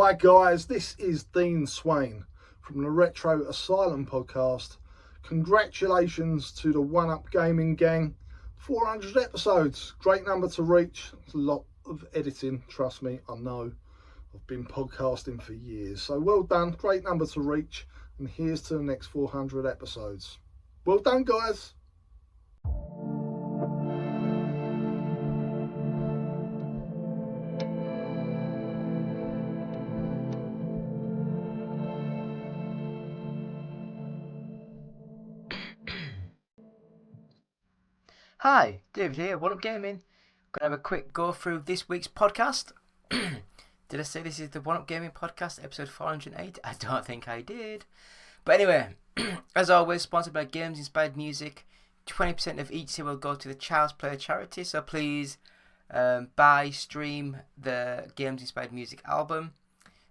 Hi guys, this is Dean Swain from the Retro Asylum podcast. Congratulations to the One Up Gaming gang. 400 episodes, great number to reach. It's a lot of editing, trust me, I know. I've been podcasting for years, so well done, great number to reach, and here's to the next 400 episodes. Well done guys. Hi, David here, One Up Gaming. Gonna have a quick go through this week's podcast. Did I say this is the One Up Gaming podcast, episode 408? I don't think I did. But anyway, as always, sponsored by Games Inspired Music. 20% of each sale will go to the Child's Play charity, so please stream the Games Inspired Music album.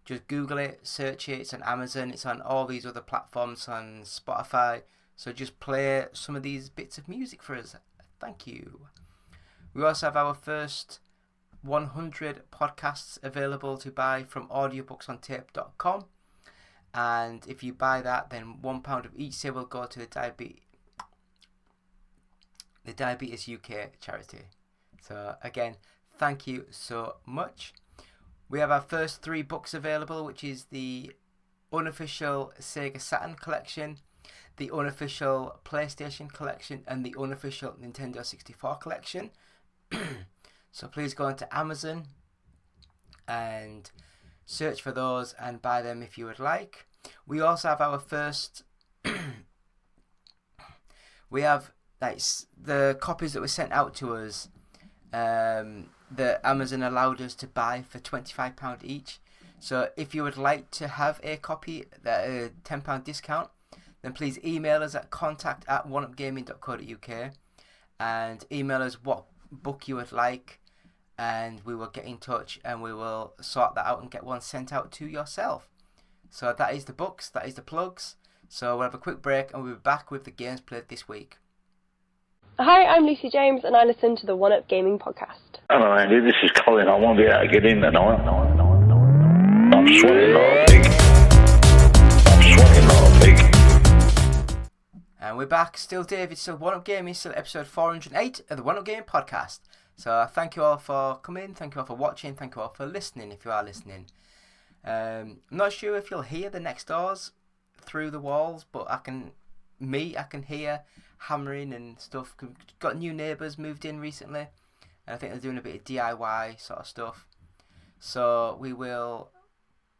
Just Google it, search it, it's on Amazon, it's on all these other platforms, on Spotify. So just play some of these bits of music for us. Thank you. We also have our first 100 podcasts available to buy from audiobooksontape.com. And if you buy that, then £1 of each sale will go to the Diabetes UK charity. So again, thank you so much. We have our first 3 books available, which is the unofficial Sega Saturn collection, the unofficial PlayStation collection, and the unofficial Nintendo 64 collection. So please go into Amazon and search for those and buy them if you would like. We also have our first we have the copies that were sent out to us that Amazon allowed us to buy for £25 each. So if you would like to have a copy at a £10 discount, then please email us at contact@oneupgaming.co.uk and email us what book you would like, and we will get in touch and we will sort that out and get one sent out to yourself. So that is the books, that is the plugs. So we'll have a quick break and we'll be back with the games played this week. Hi, I'm Lucy James and I listen to the One Up Gaming podcast. Hello Andy, this is Colin. I won't be able to get in tonight. I'm sweating like a pig. And we're back, still David, still One Up Gaming, still episode 408 of the One Up Gaming podcast. So thank you all for coming, thank you all for watching, thank you all for listening if you are listening. I'm not sure if you'll hear the next doors through the walls, but I can hear hammering and stuff. Got new neighbours moved in recently, and I think they're doing a bit of DIY sort of stuff. So we will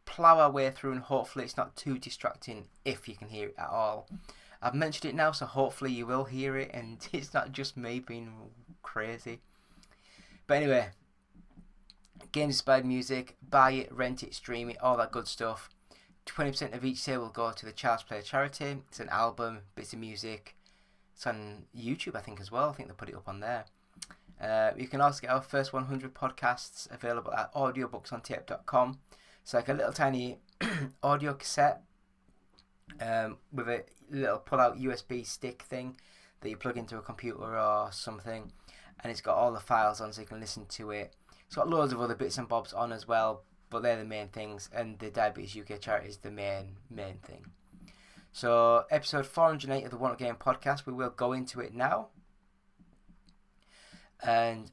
plough our way through and hopefully it's not too distracting if you can hear it at all. I've mentioned it now, so hopefully you will hear it and it's not just me being crazy. But anyway, Games Inspired Music, buy it, rent it, stream it, all that good stuff. 20% of each sale will go to the Child's Play charity. It's an album, bits of music. It's on YouTube, I think, as well. I think they put it up on there. You can also get our first 100 podcasts available at audiobooksontape.com. It's like a little tiny audio cassette with a little pull-out USB stick thing that you plug into a computer or something, and it's got all the files on so you can listen to it. It's got loads of other bits and bobs on as well, but they're the main things, and the Diabetes UK charity is the main thing. So episode 408 of the One Up Game podcast, we will go into it now. And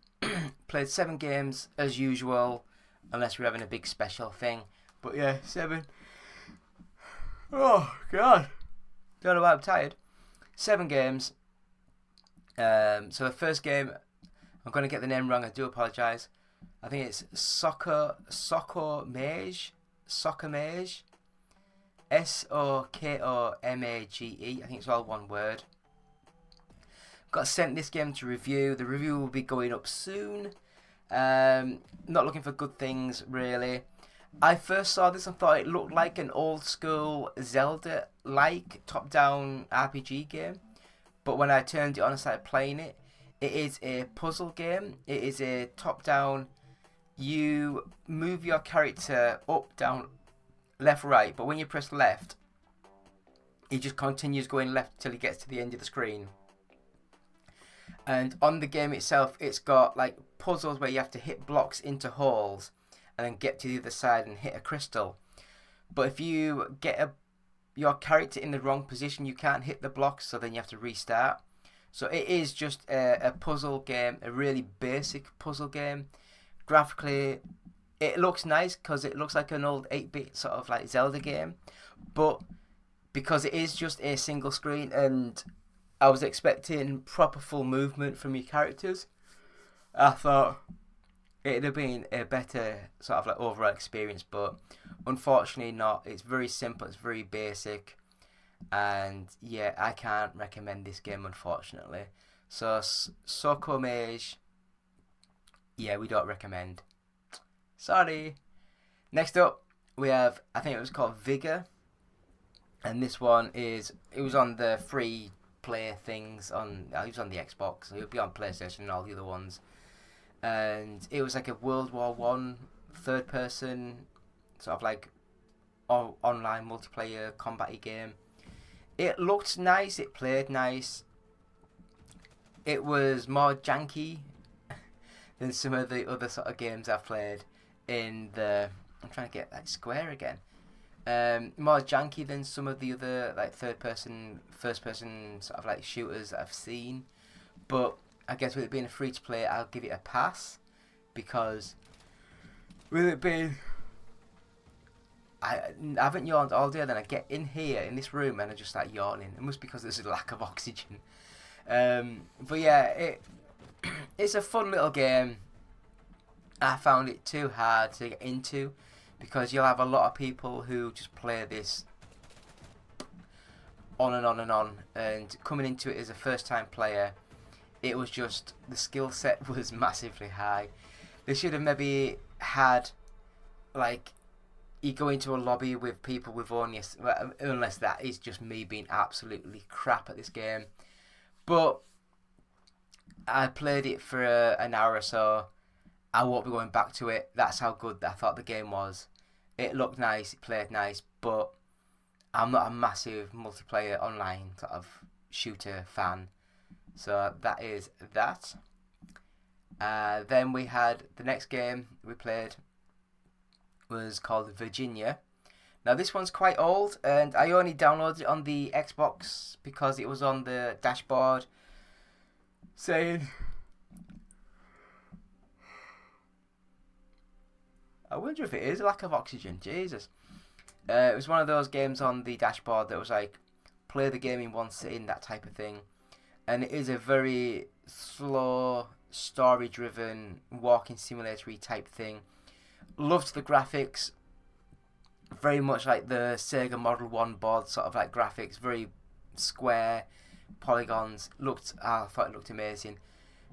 played 7 games as usual, unless we're having a big special thing. But yeah, 7. Oh god, don't know why I'm tired. 7 games. So the first game, I'm going to get the name wrong, I do apologise. I think it's Sokomage. Sokomage. Sokomage. I think it's all one word. Got sent this game to review. The review will be going up soon. Not looking for good things, really. I first saw this and thought it looked like an old school Zelda-like top-down RPG game. But when I turned it on and started playing it, it is a puzzle game. It is a top-down. You move your character up, down, left, right. But when you press left, he just continues going left till he gets to the end of the screen. And on the game itself, it's got like puzzles where you have to hit blocks into holes. and then get to the other side and hit a crystal. But if you get your character in the wrong position, you can't hit the blocks, so then you have to restart. So it is just a puzzle game, a really basic puzzle game. Graphically, it looks nice because it looks like an old 8-bit sort of like Zelda game. But because it is just a single screen, and I was expecting proper full movement from your characters, I thought it'd have been a better sort of like overall experience, but unfortunately not. It's very simple, it's very basic, and yeah, I can't recommend this game, unfortunately. So Sokomage, yeah, we don't recommend. Sorry. Next up, we have, I think it was called Vigor, and this one it was on the free play things it was on the Xbox, so it'll be on PlayStation and all the other ones. And it was like a World War One third person sort of like online multiplayer combat game. It looked nice, it played nice. It was more janky than some of the other sort of games I've played I'm trying to get like Square again. More janky than some of the other like first person sort of like shooters that I've seen. But I guess with it being a free to play, I'll give it a pass, because with it being, I haven't yawned all day. Then I get in here in this room and I just start yawning. It must be because there's a lack of oxygen. But yeah, it's a fun little game. I found it too hard to get into, because you'll have a lot of people who just play this on and on and on, and coming into it as a first time player, it was just, the skill set was massively high. They should have maybe had, like, you go into a lobby with people with only, unless that is just me being absolutely crap at this game. But I played it for an hour or so. I won't be going back to it. That's how good I thought the game was. It looked nice, it played nice, but I'm not a massive multiplayer online sort of shooter fan. So that is that. Then we had the next game we played was called Virginia. Now this one's quite old, and I only downloaded it on the Xbox because it was on the dashboard saying, I wonder if it is a lack of oxygen. Jesus. It was one of those games on the dashboard that was like, play the game in one sitting, that type of thing. And it is a very slow, story-driven, walking simulator-y type thing. Loved the graphics. Very much like the Sega Model 1 board sort of like graphics. Very square, polygons. I thought it looked amazing.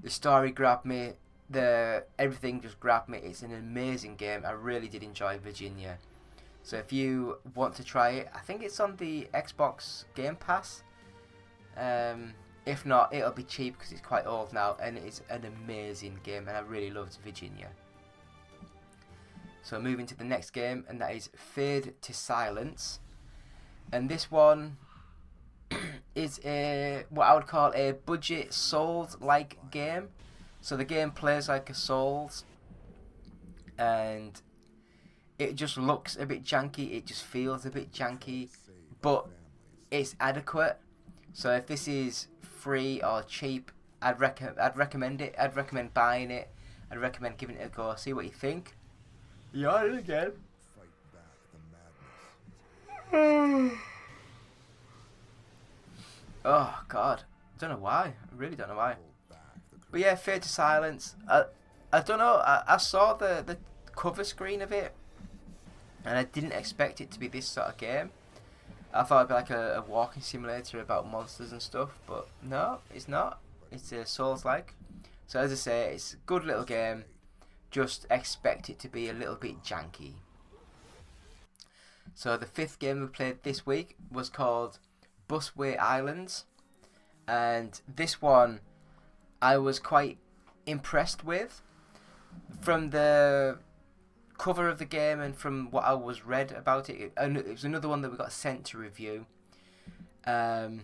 The story grabbed me. Everything just grabbed me. It's an amazing game. I really did enjoy Virginia. So if you want to try it, I think it's on the Xbox Game Pass. If not, it'll be cheap because it's quite old now, and it is an amazing game, and I really loved Virginia. So moving to the next game, and that is Fade to Silence. And this one is what I would call a budget Souls-like game. So the game plays like a Souls, and it just looks a bit janky, it just feels a bit janky, but it's adequate. So if this is free or cheap, I'd recommend it. I'd recommend buying it. I'd recommend giving it a go. See what you think. You are it again. Oh God, don't know why. I really don't know why. But yeah, Fade to Silence. I don't know. I saw the cover screen of it, and I didn't expect it to be this sort of game. I thought it'd be like a walking simulator about monsters and stuff, but no, it's not. It's a Souls-like. So as I say, it's a good little game. Just expect it to be a little bit janky. So the fifth game we played this week was called Busway Islands, and this one I was quite impressed with. From the cover of the game and from what I was read about it, it was another one that we got sent to review, and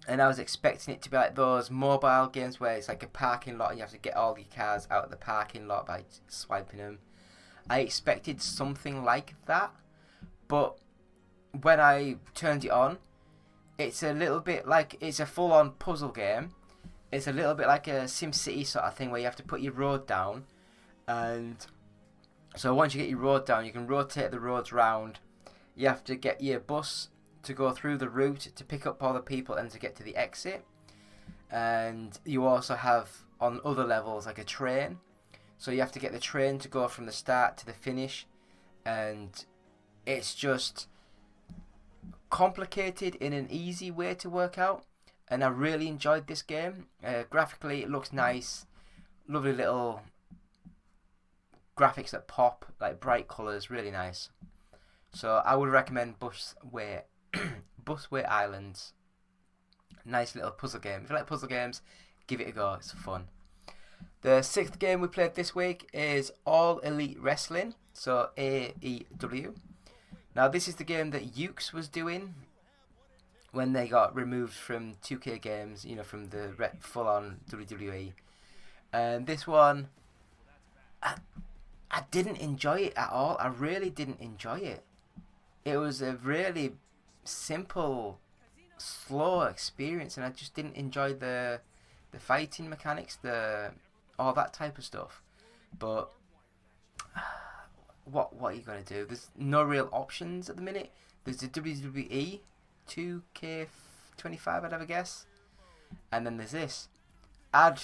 I was expecting it to be like those mobile games where it's like a parking lot and you have to get all your cars out of the parking lot by swiping them. I expected something like that, but when I turned it on, it's a little bit like, it's a full-on puzzle game. It's a little bit like a SimCity sort of thing where you have to put your road down, and so once you get your road down, you can rotate the roads round. You have to get your bus to go through the route to pick up all the people and to get to the exit. And you also have on other levels like a train, so you have to get the train to go from the start to the finish, and it's just complicated in an easy way to work out. And I really enjoyed this game. Graphically it looks nice, lovely little graphics that pop, like bright colours, really nice. So I would recommend Busway Islands. Nice little puzzle game. If you like puzzle games, give it a go. It's fun. The 6th game we played this week is All Elite Wrestling, so AEW. Now this is the game that Ukes was doing when they got removed from 2K games, you know, from the full-on WWE. And this one, I didn't enjoy it at all. I really didn't enjoy it. It was a really simple, slow experience, and I just didn't enjoy the fighting mechanics, all that type of stuff. But what are you gonna do? There's no real options at the minute. There's the WWE 2K25, I'd have a guess, and then there's this. I'd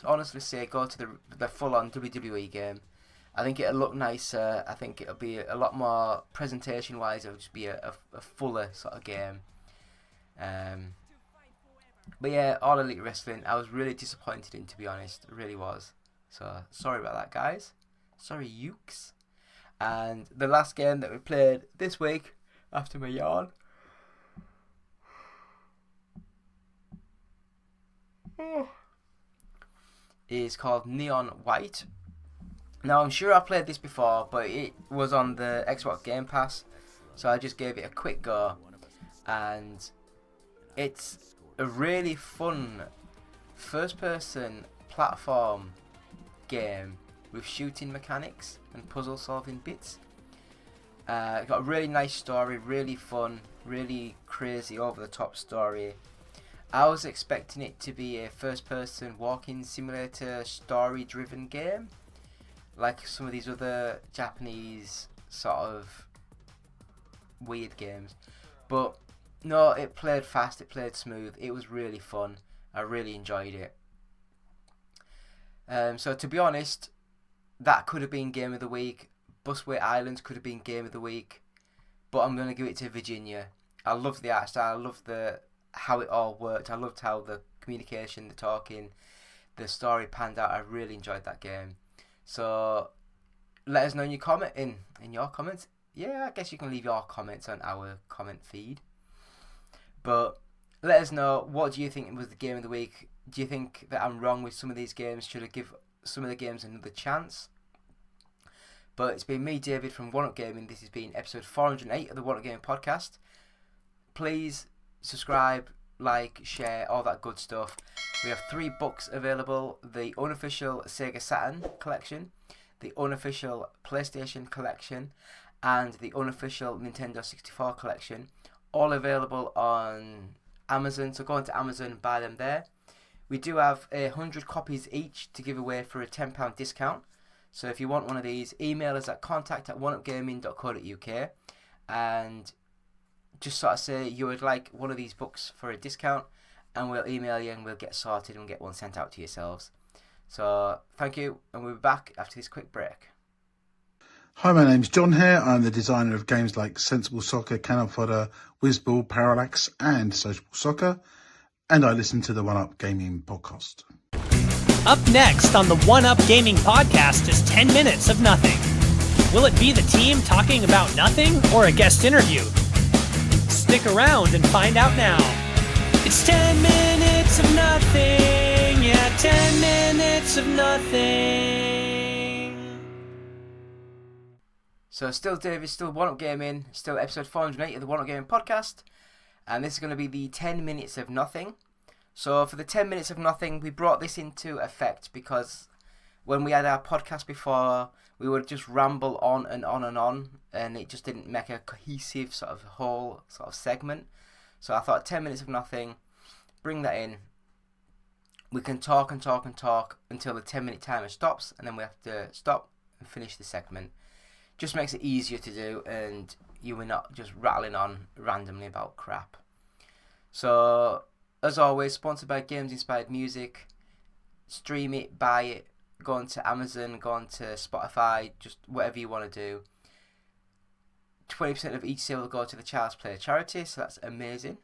honestly say go to the full-on WWE game. I think it'll look nicer. I think it'll be a lot more presentation-wise. It'll just be a fuller sort of game. But yeah, All Elite Wrestling, I was really disappointed in, to be honest. It really was. So, sorry about that, guys. Sorry, Ukes. And the last game that we played this week, after my yawn, is called Neon White. Now, I'm sure I've played this before, but it was on the Xbox Game Pass, so I just gave it a quick go. And it's a really fun first-person platform game with shooting mechanics and puzzle-solving bits. Got a really nice story, really fun, really crazy, over-the-top story. I was expecting it to be a first-person walking simulator story-driven game, like some of these other Japanese sort of weird games. But no, it played fast, it played smooth, it was really fun. I really enjoyed it. So to be honest, that could have been Game of the Week. Busway Islands could have been Game of the Week. But I'm going to give it to Virginia. I loved the art style, I loved how it all worked. I loved how the communication, the talking, the story panned out. I really enjoyed that game. So let us know in your comments. Yeah, I guess you can leave your comments on our comment feed. But let us know, what do you think was the Game of the Week? Do you think that I'm wrong with some of these games? Should I give some of the games another chance? But it's been me, David, from One Up Gaming. This has been episode 408 of the One Up Gaming podcast. Please subscribe, like, share, all that good stuff. We have 3 books available: the unofficial Sega Saturn collection, the unofficial PlayStation collection, and the unofficial Nintendo 64 collection, all available on Amazon. So go onto Amazon and buy them there. We do have 100 copies each to give away for a £10 discount. So if you want one of these, email us at contact@oneupgaming.co.uk and just sort of say you would like one of these books for a discount, and we'll email you and we'll get sorted and get one sent out to yourselves. So thank you, and we'll be back after this quick break. Hi, my name's John here. I'm the designer of games like Sensible Soccer, Cannon Fodder, Whizball, Parallax and Sociable Soccer, and I listen to the One Up Gaming podcast. Up next on the One Up Gaming podcast is 10 minutes of nothing. Will it be the team talking about nothing or a guest interview? Stick around and find out now. It's 10 minutes of nothing. Yeah, 10 minutes of nothing. So still David, still One Up Gaming, still episode 408 of the One Up Gaming podcast. And this is going to be the 10 minutes of nothing. So for the 10 minutes of nothing, we brought this into effect because when we had our podcast before, we would just ramble on and on and on, and it just didn't make a cohesive sort of whole sort of segment. So I thought 10 minutes of nothing, bring that in. We can talk and talk and talk until the 10-minute timer stops, and then we have to stop and finish the segment. Just makes it easier to do, and you are not just rattling on randomly about crap. So, as always, sponsored by Games Inspired Music. Stream it, buy it, go on to Amazon, go on to Spotify, just whatever you want to do. 20% of each sale will go to the Child's Play charity, so that's amazing.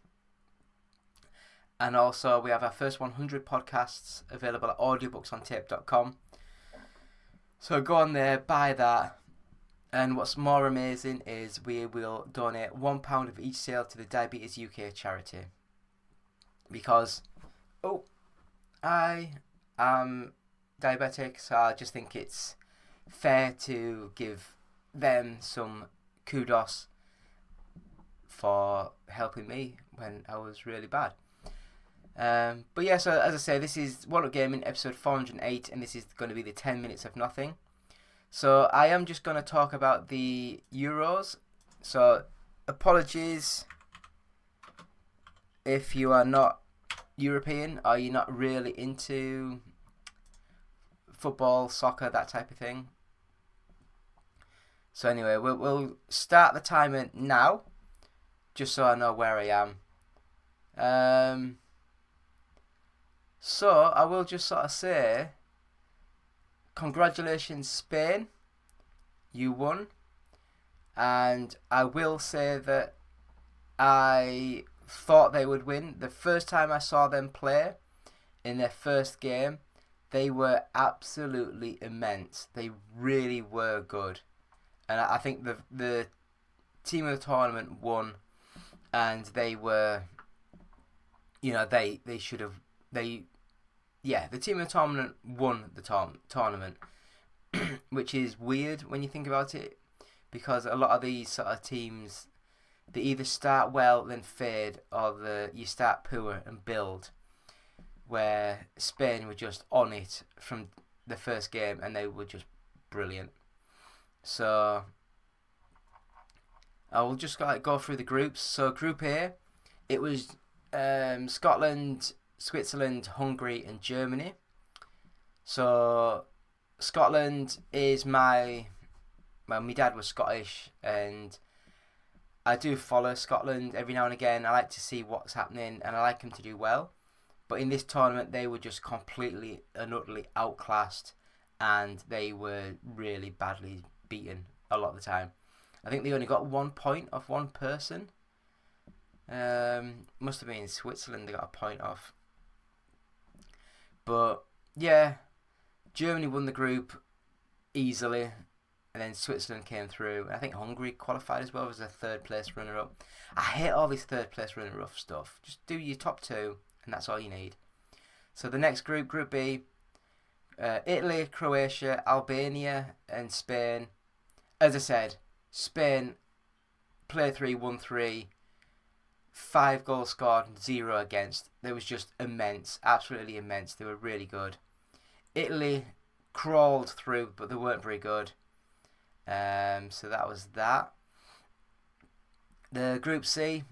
And also, we have our first 100 podcasts available at audiobooksontape.com. So go on there, buy that. And what's more amazing is we will donate £1 of each sale to the Diabetes UK charity. Because, I am diabetic, so I just think it's fair to give them some kudos for helping me when I was really bad. But yeah, so as I say, this is One Up Gaming episode 408, and this is going to be the 10 minutes of nothing. So I am just going to talk about the Euros. So apologies if you are not European or you're not really into football, soccer, that type of thing. So anyway, we'll start the timer now, just so I know where I am. So I will just sort of say, congratulations Spain, you won. And I will say that I thought they would win. The first time I saw them play in their first game, they were absolutely immense. They really were good. And I think the team of the tournament won, and they were, they should have, the team of the tournament won the tournament, which is weird when you think about it, because a lot of these sort of teams, they either start well then fade, or you start poor and build, where Spain were just on it from the first game and they were just brilliant. So I will just go through the groups. So Group A, it was Scotland, Switzerland, Hungary and Germany. So Scotland is my dad was Scottish, and I do follow Scotland every now and again. I like to see what's happening, and I like them to do well. But in this tournament, they were just completely and utterly outclassed, and they were really badly beaten a lot of the time. I think they only got 1 point off one person. Must have been Switzerland they got a point off. But yeah, Germany won the group easily, and then Switzerland came through. I think Hungary qualified as well as a third place runner up. I hate all this third place runner up stuff. Just do your top two, and that's all you need. So the next group, Group B, Italy, Croatia, Albania and Spain. As I said, Spain played 3, won 3, 5 goals scored, 0 against. They was just immense, absolutely immense. They were really good. Italy crawled through, but they weren't very good. So that was that. The Group C,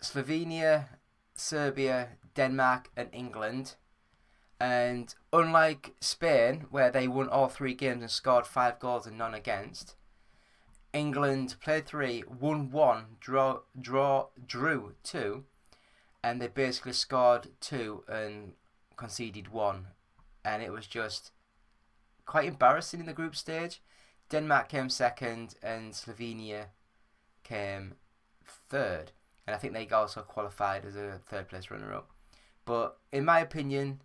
Slovenia, Serbia, Denmark and England. And unlike Spain, where they won all 3 games and scored 5 goals and none against, England played 3, won 1, drew 2, and they basically scored 2 and conceded 1. And it was just quite embarrassing in the group stage. Denmark came second and Slovenia came third. And I think they also qualified as a third place runner-up. But in my opinion,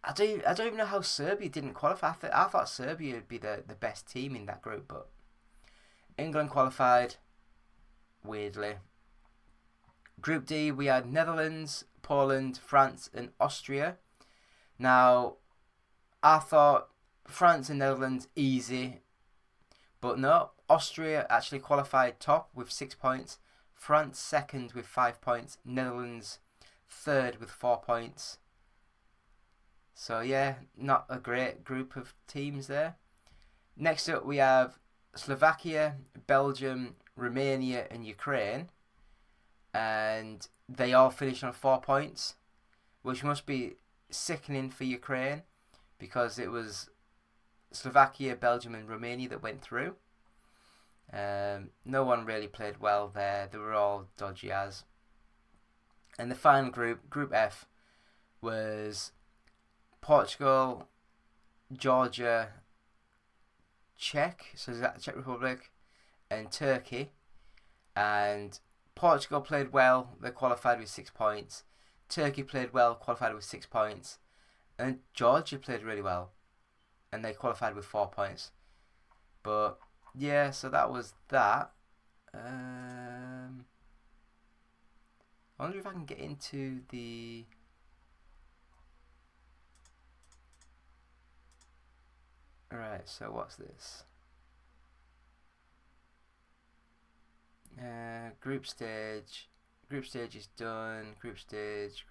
I don't even know how Serbia didn't qualify. I thought Serbia would be the best team in that group, but England qualified, weirdly. Group D, we had Netherlands, Poland, France and Austria. Now, I thought France and Netherlands easy, but no, Austria actually qualified top with 6 points, France second with 5 points, Netherlands third with 4 points. So yeah, not a great group of teams there. Next up we have Slovakia, Belgium, Romania and Ukraine. And they all finished on 4 points, which must be sickening for Ukraine because it was Slovakia, Belgium and Romania that went through. No one really played well there. They were all dodgy as. And the final group, Group F, was Portugal, Georgia, Czech, so is that Czech Republic, and Turkey. And Portugal played well, they qualified with 6 points. Turkey played well, qualified with 6 points. And Georgia played really well, and they qualified with 4 points. But yeah, so that was that. I wonder if I can get into the... Alright, so what's this? Group stage. Group stage is done. Group stage.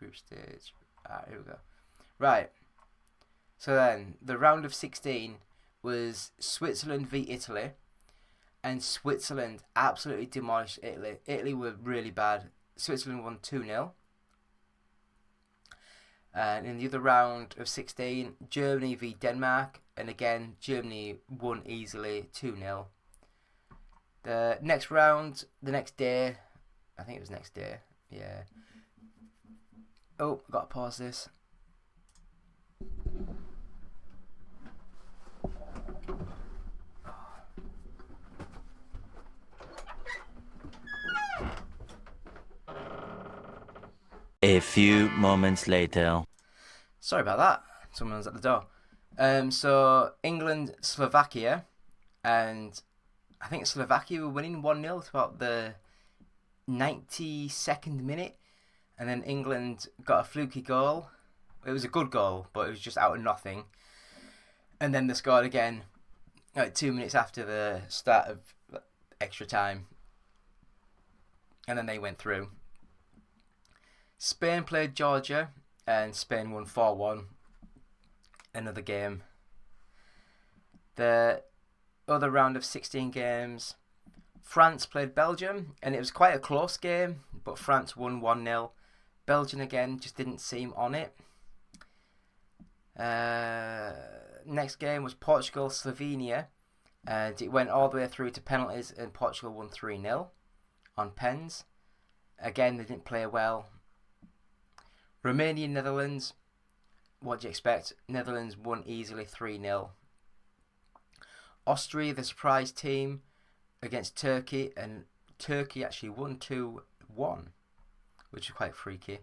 Alright, here we go. Right. So then, the round of 16 was Switzerland v Italy. And Switzerland absolutely demolished Italy. Italy were really bad. Switzerland won 2-0. And in the other round of 16, Germany v Denmark. And again, Germany won easily 2-0. The next round, the next day, I think it was next day, yeah. Oh, I've got to pause this. A few moments later. Sorry about that. Someone's at the door. So England, Slovakia, and I think Slovakia were winning 1-0 to about the 92nd minute, and then England got a fluky goal. It was a good goal, but it was just out of nothing. And then they scored again, like 2 minutes after the start of extra time, and then they went through. Spain played Georgia, and Spain won 4-1. Another game. The other round of 16 games, France played Belgium, and it was quite a close game, but France won 1-0. Belgium again just didn't seem on it. Next game was Portugal, Slovenia, and it went all the way through to penalties, and Portugal won 3-0 on pens. Again, they didn't play well. Romania, Netherlands. What do you expect? Netherlands won easily 3-0. Austria, the surprise team, against Turkey, and Turkey actually won 2-1, which is quite freaky.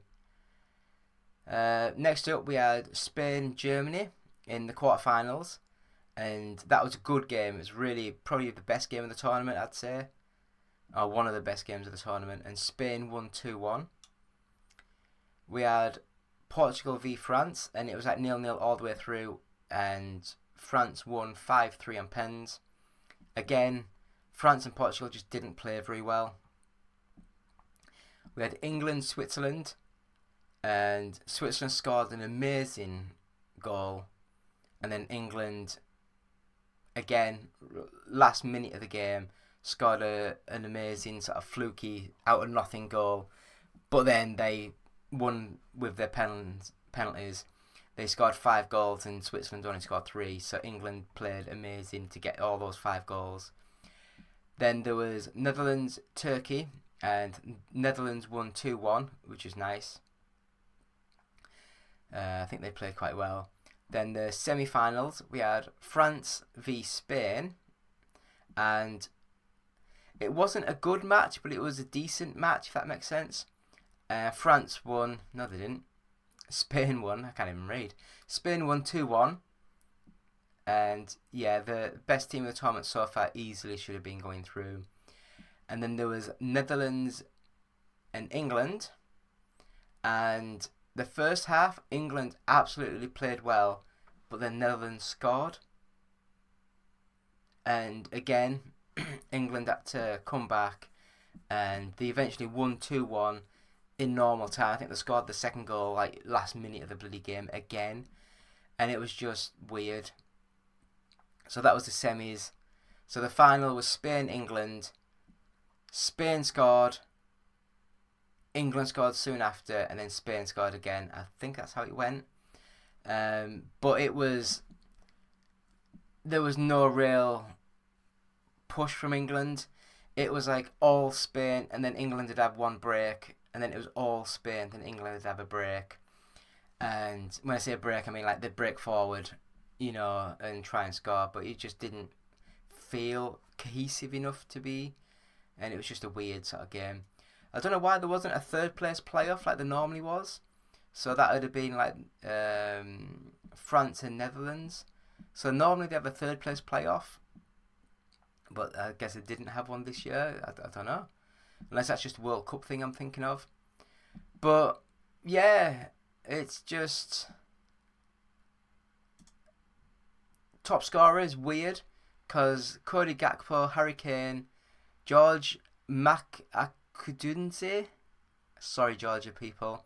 Next up, we had Spain, Germany in the quarterfinals, and that was a good game. It was really probably the best game of the tournament, I'd say, or one of the best games of the tournament, and Spain won 2-1. We had Portugal v France, and it was at 0-0 all the way through, and France won 5-3 on pens. Again, France and Portugal just didn't play very well. We had England, Switzerland, and Switzerland scored an amazing goal, and then England, again, last minute of the game, scored an amazing sort of fluky out of nothing goal, but then they won with their penalties. They scored 5 goals and Switzerland only scored 3, so England played amazing to get all those 5 goals. Then there was Netherlands, Turkey, and Netherlands won 2-1, which is nice. I think they played quite well. Then the semi-finals, we had France v Spain, and it wasn't a good match, but it was a decent match, if that makes sense. France won. No, they didn't. Spain won. I can't even read. Spain won 2-1. And yeah, the best team of the tournament so far easily should have been going through. And then there was Netherlands and England. And the first half, England absolutely played well, but then Netherlands scored. And again, England had to come back, and they eventually won 2-1 in normal time. I think they scored the second goal like last minute of the bloody game again. and it was just weird. So that was the semis. So the final was Spain-England. Spain scored. England scored soon after, and then Spain scored again. I think that's how it went. But there was no real push from England. It was like all Spain, and then England would have one break, and then it was all Spain, then England would have a break. And when I say break, I mean like they'd break forward, and try and score, but it just didn't feel cohesive enough to be, and it was just a weird sort of game. I don't know why there wasn't a third place playoff like there normally was. So that would have been like France and Netherlands. So normally they have a third place playoff, but I guess they didn't have one this year. I don't know, unless that's just a World Cup thing I'm thinking of. But yeah, it's just top scorer is weird because Cody Gakpo, Harry Kane, George Makakudunze, sorry Georgia people,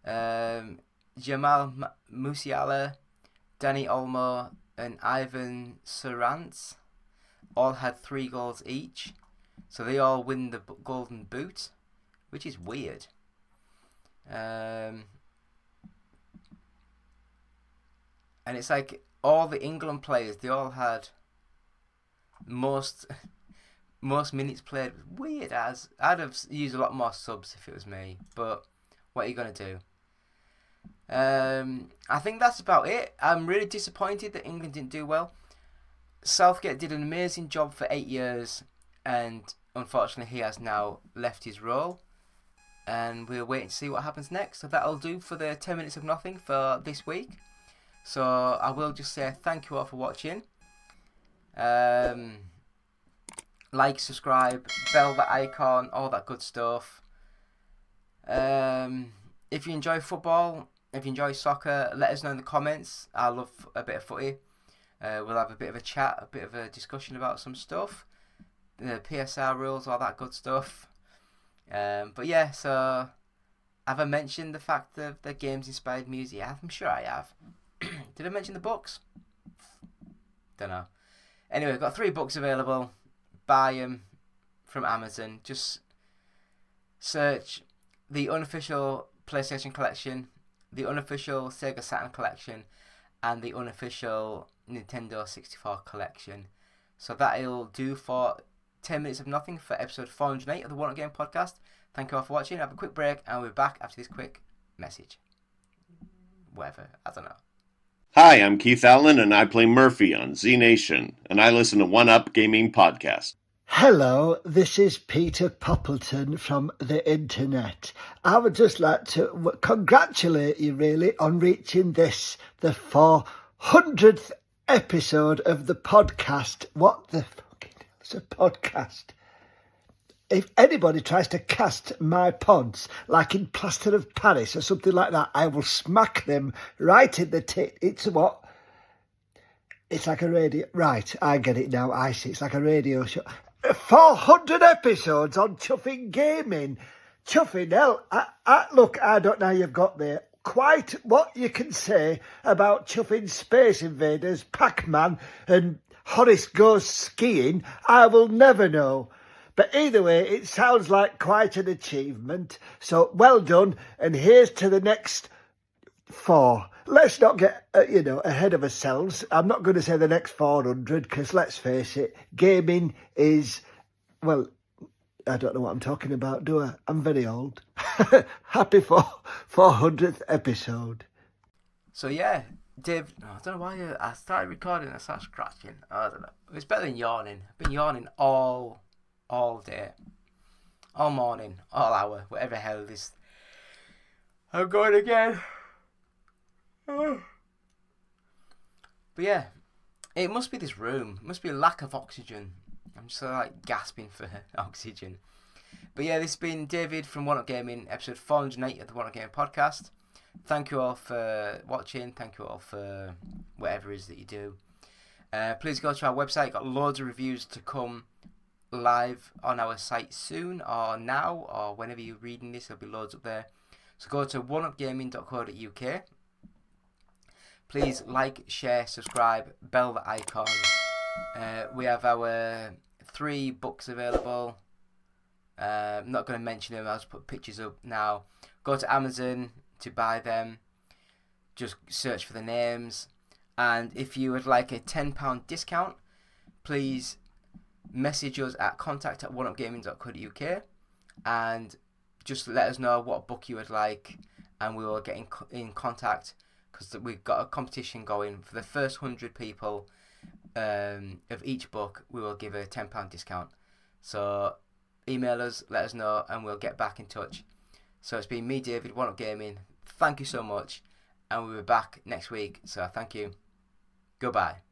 Jamal Musiala, Danny Olmo, and Ivan Serrans all had 3 goals each, so they all win the Golden Boot, which is weird. And it's like all the England players, they all had most minutes played. Weird as. I'd have used a lot more subs if it was me, but what are you going to do? I think that's about it. I'm really disappointed that England didn't do well. Southgate did an amazing job for 8 years, and unfortunately he has now left his role, and we're waiting to see what happens next. So that'll do for the 10 minutes of nothing for this week. So I will just say thank you all for watching. Like, subscribe, bell the icon, all that good stuff. If you enjoy football, if you enjoy soccer, let us know in the comments. I love a bit of footy. We'll have a bit of a chat, a bit of a discussion about some stuff. The PSR rules, all that good stuff. But yeah, so have I mentioned the fact that the games inspired music? I'm sure I have. Did I mention the books? Don't know. Anyway, I've got 3 books available. Buy them from Amazon. Just search the unofficial PlayStation collection, the unofficial Sega Saturn collection, and the unofficial Nintendo 64 collection. So that'll do for 10 minutes of nothing for episode 408 of the One Up Game podcast. Thank you all for watching. Have a quick break, and we'll be back after this quick message. Whatever, I don't know. Hi, I'm Keith Allen, and I play Murphy on Z Nation, and I listen to One Up Gaming Podcast. Hello, this is Peter Poppleton from the internet. I would just like to congratulate you really on reaching this, the 400th episode of the podcast. What the fucking hell is a podcast? If anybody tries to cast my pods like in Plaster of Paris or something like that, I will smack them right in the tit. It's what? It's like a radio. Right, I get it now. I see. It's like a radio show. 400 episodes on Chuffing Gaming. Chuffing hell. Look, I don't know how you've got there. Quite what you can say about Chuffing Space Invaders, Pac-Man and Horace Goes Skiing, I will never know. But either way, it sounds like quite an achievement. So well done. And here's to the next 4. Let's not get, ahead of ourselves. I'm not going to say the next 400 because let's face it, gaming is, well, I don't know what I'm talking about, do I? I'm very old. Happy 400th episode. So yeah, Dave, I don't know why I started recording and I started scratching. I don't know. It's better than yawning. I've been yawning all day, all morning, all hour, whatever the hell it is. I'm going again. But yeah, it must be this room. It must be a lack of oxygen. I'm just like gasping for oxygen. But yeah, this has been David from One Up Gaming, episode 408 of the One Up Gaming podcast. Thank you all for watching. Thank you all for whatever it is that you do. Please go to our website. Got loads of reviews to come live on our site soon, or now, or whenever you're reading this, there'll be loads up there. So go to oneupgaming.co.uk. Please like, share, subscribe, bell the icon. We have our 3 books available. I'm not going to mention them. I'll just put pictures up now. Go to Amazon to buy them. Just search for the names. And if you would like a £10 discount, please message us at contact@oneupgaming.co.uk and just let us know what book you would like, and we will get in contact, because we've got a competition going for the first 100 people of each book. We will give a £10 discount. So email us, let us know, and we'll get back in touch. So it's been me, David, One Up Gaming. Thank you so much, and we'll be back next week. So thank you. Goodbye.